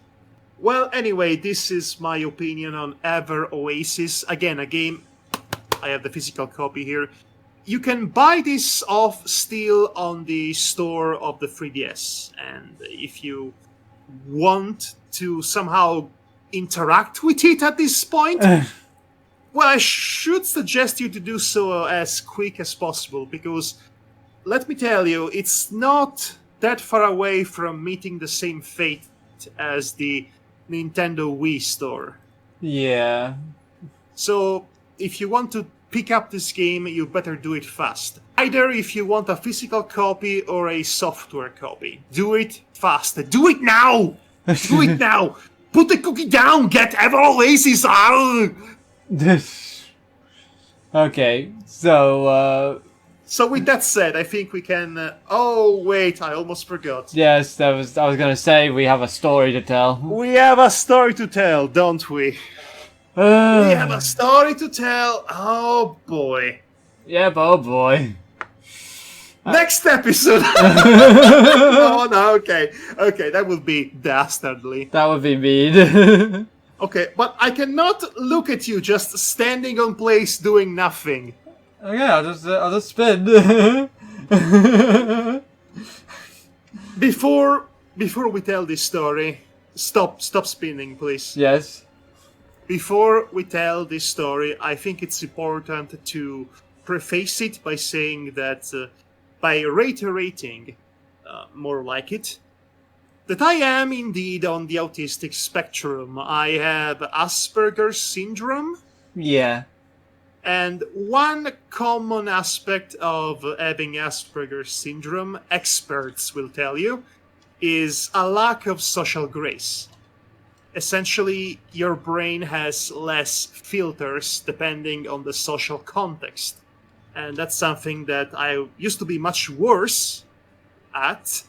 Well, anyway, this is my opinion on Ever Oasis. Again, a game, I have the physical copy here. You can buy this off still on the store of the 3DS. And if you want to somehow interact with it at this point, well, I should suggest you to do so as quick as possible, because let me tell you, it's not that far away from meeting the same fate as the Nintendo Wii store. Yeah. So, if you want to pick up this game, you better do it fast. Either if you want a physical copy or a software copy. Do it fast. Do it now! Do it now! Put the cookie down! Get Ever Oasis out! Okay, so, So with that said, I think we can... oh, wait, I almost forgot. yes, I was gonna say we have a story to tell. We have a story to tell, don't we? We have a story to tell. Oh, boy. Yeah, oh boy. Next episode! Oh, no, okay. Okay, that would be dastardly. That would be mean. Okay, but I cannot look at you just standing on place doing nothing. Okay, I'll just spin. Before we tell this story, stop spinning, please. Yes. Before we tell this story, I think it's important to preface it by saying that, by reiterating, more like it, that I am indeed on the autistic spectrum. I have Asperger's syndrome. Yeah. And one common aspect of having Asperger's syndrome, experts will tell you, is a lack of social grace. Essentially, your brain has less filters depending on the social context. And that's something that I used to be much worse at.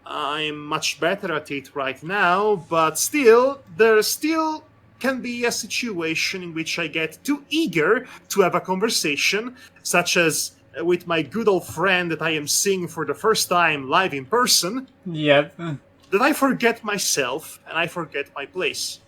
I'm much better at it right now, but still, there still can be a situation in which I get too eager to have a conversation, such as with my good old friend that I am seeing for the first time live in person, Yep. that I forget myself and I forget my place.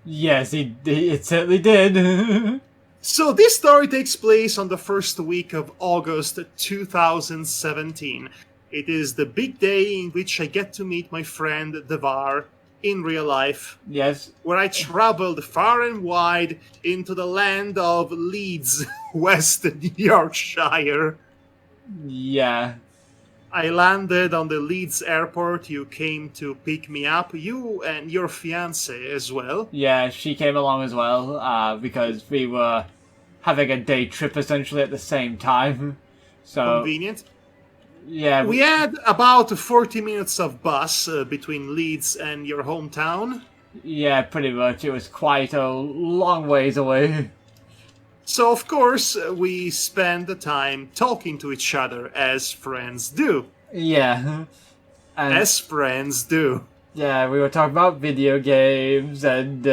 Yes, it certainly did. So this story takes place on the first week of August 2017. It is the big day in which I get to meet my friend Devar in real life, Yes. where I traveled far and wide into the land of Leeds, West Yorkshire. Yeah. I landed on the Leeds airport. You came to pick me up, you and your fiancée as well. Yeah, she came along as well, because we were having a day trip essentially at the same time. So, Convenient. yeah. We had about 40 minutes of bus between Leeds and your hometown. Yeah, pretty much. It was quite a long ways away. So, of course, we spent the time talking to each other, as friends do. Yeah. And As friends do. yeah, we were talking about video games and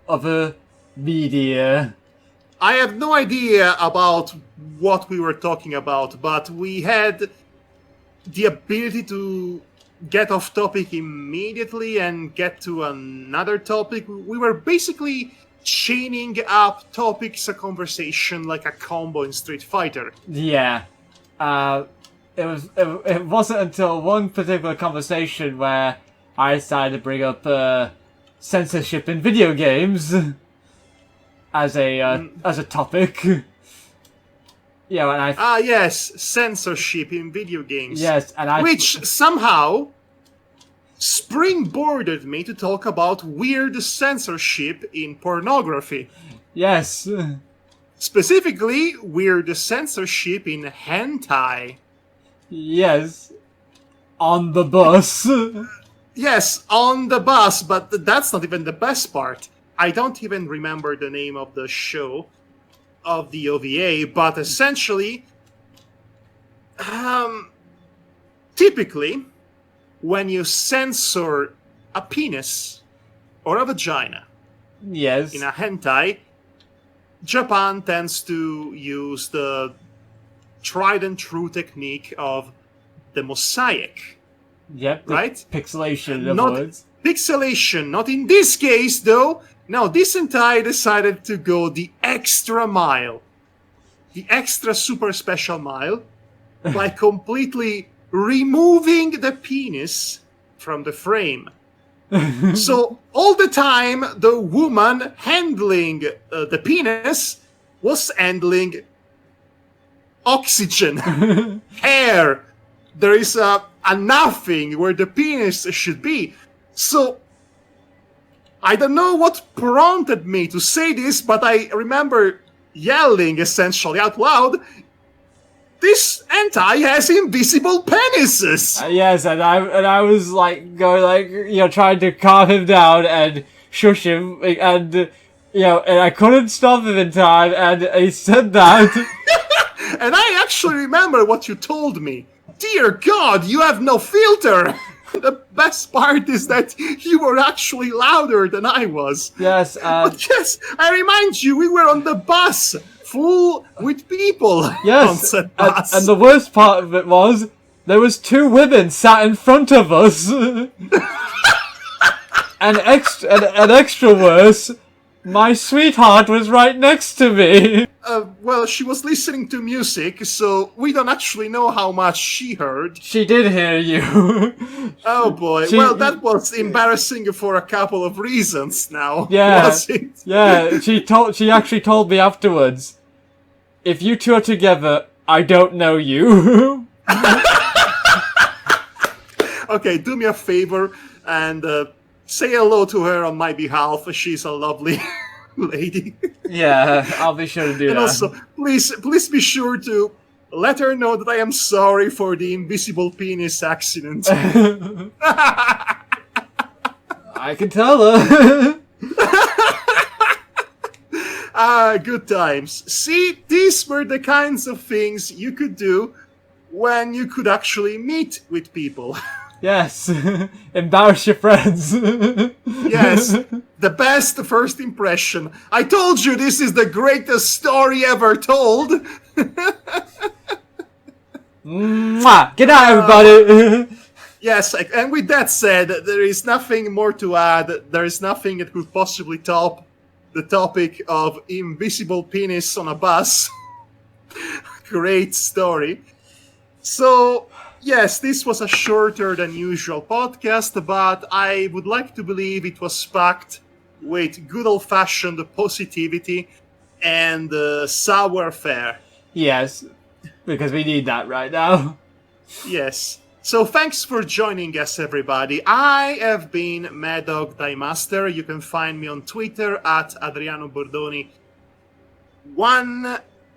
other media. I have no idea about what we were talking about, but we had the ability to get off topic immediately and get to another topic. We were basically chaining up topics, a conversation like a combo in Street Fighter. Yeah. It wasn't until one particular conversation where I decided to bring up censorship in video games as a topic. Yeah, and yes, censorship in video games. Yes, and which somehow springboarded me to talk about weird censorship in pornography. Yes. Specifically, weird censorship in hentai. Yes. On the bus. Yes, on the bus, but that's not even the best part. I don't even remember the name of the show, of the OVA, but essentially, typically, when you censor a penis or a vagina Yes. in a hentai, Japan tends to use the tried and true technique of the mosaic. Yep. Right? Pixelation of Not words. pixelation, not in this case though. No, this hentai decided to go the extra mile. The extra super special mile by completely removing the penis from the frame. So all the time the woman handling the penis was handling oxygen, air. There is a nothing where the penis should be. So I don't know what prompted me to say this, but I remember yelling essentially out loud, "This hentai has invisible penises!" Yes, and I was like going like trying to calm him down and shush him, and and I couldn't stop him in time, and he said that. And I actually remember what you told me. Dear God, you have no filter! The best part is that you were actually louder than I was. Yes, But yes, I remind you, we were on the bus, full with people. yes, On said bus. and the worst part of it was there was two women sat in front of us, and extra worse, my sweetheart was right next to me. Well, she was listening to music, so we don't actually know how much she heard. She did hear you. Oh boy, well, that was embarrassing for a couple of reasons now, Yeah, was it? yeah. She actually told me afterwards, if you two are together, I don't know you. Okay, do me a favor and say hello to her on my behalf. She's a lovely lady. Yeah, I'll be sure to do And that. also, please be sure to let her know that I am sorry for the invisible penis accident. I can tell her. Good times. See, these were the kinds of things you could do when you could actually meet with people. Yes, embarrass your friends. Yes, the best first impression. I told you this is the greatest story ever told. Mwah! Good night, everybody. Yes, and with that said, there is nothing more to add. There is nothing that could possibly top the topic of invisible penis on a bus. Great story. So, yes, this was a shorter than usual podcast, but I would like to believe it was packed with good old-fashioned positivity and sour fare. Yes, because we need that right now. Yes. So thanks for joining us, everybody. I have been Madhog Master. You can find me on Twitter at Adriano Bordoni1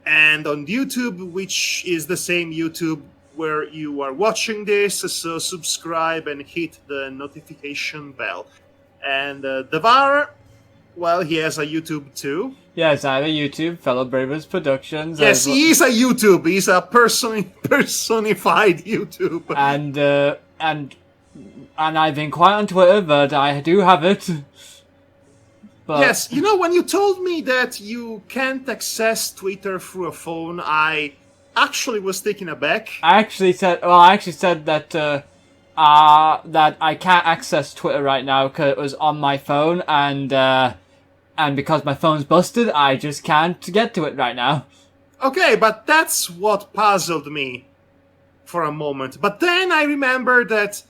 and on YouTube, which is the same YouTube where you are watching this. So subscribe and hit the notification bell. And Devar, well, he has a YouTube too. Yes, I have a YouTube, Fellow Bravers Productions. Yes, he is a YouTube. He's a personified YouTube. And I've been quiet on Twitter, but I do have it. But Yes, you know, when you told me that you can't access Twitter through a phone, I actually was taken aback. I actually said that that I can't access Twitter right now because it was on my phone, and because my phone's busted, I just can't get to it right now. Okay, but that's what puzzled me for a moment. But then I remembered that,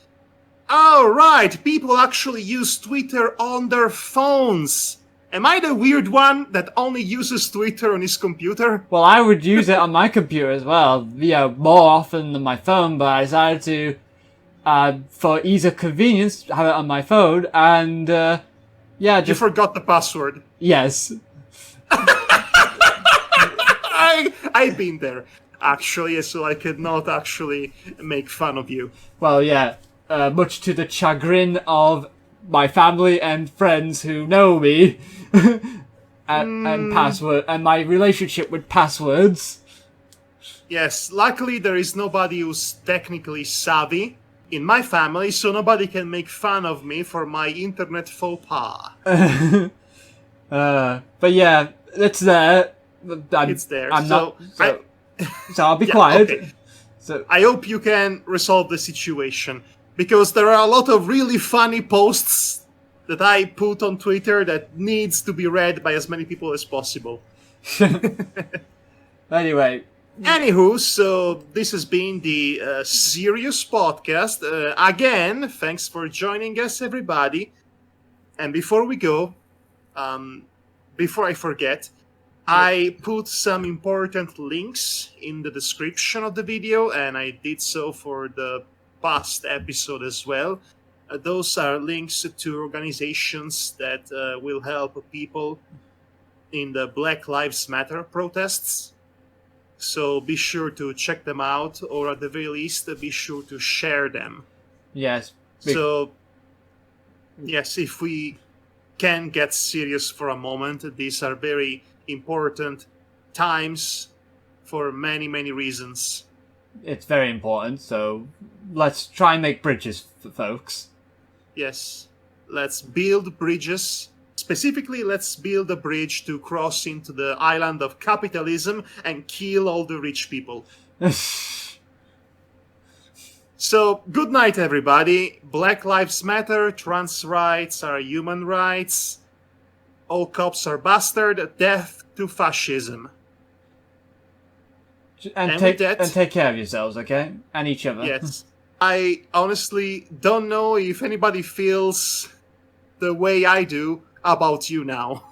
oh right, people actually use Twitter on their phones. Am I the weird one that only uses Twitter on his computer? Well, I would use it on my computer as well, more often than my phone, but I decided to, for ease of convenience, have it on my phone, and, You forgot the password. Yes. I've been there, actually, so I could not actually make fun of you. Well, yeah, much to the chagrin of my family and friends who know me, and password, and my relationship with passwords. Yes, luckily there is nobody who's technically savvy in my family, so nobody can make fun of me for my internet faux pas. But yeah, it's there. It's there. So I'll be quiet. Okay. So I hope you can resolve the situation, because there are a lot of really funny posts that I put on Twitter that needs to be read by as many people as possible. Anyway. Anywho, so this has been the serious podcast. Again, thanks for joining us, everybody. And before we go, before I forget, I put some important links in the description of the video, and I did so for the past episode as well. Those are links to organizations that will help people in the Black Lives Matter protests. So be sure to check them out, or at the very least, be sure to share them. Yes. So, yes, if we can get serious for a moment, these are very important times for many, many reasons. It's very important, so let's try and make bridges, folks. Yes, let's build bridges. Specifically, let's build a bridge to cross into the island of capitalism and kill all the rich people. So, good night, everybody. Black Lives Matter, trans rights are human rights. All cops are bastard. Death to fascism. And take care of yourselves, okay? And each other. Yes. I honestly don't know if anybody feels the way I do about you now.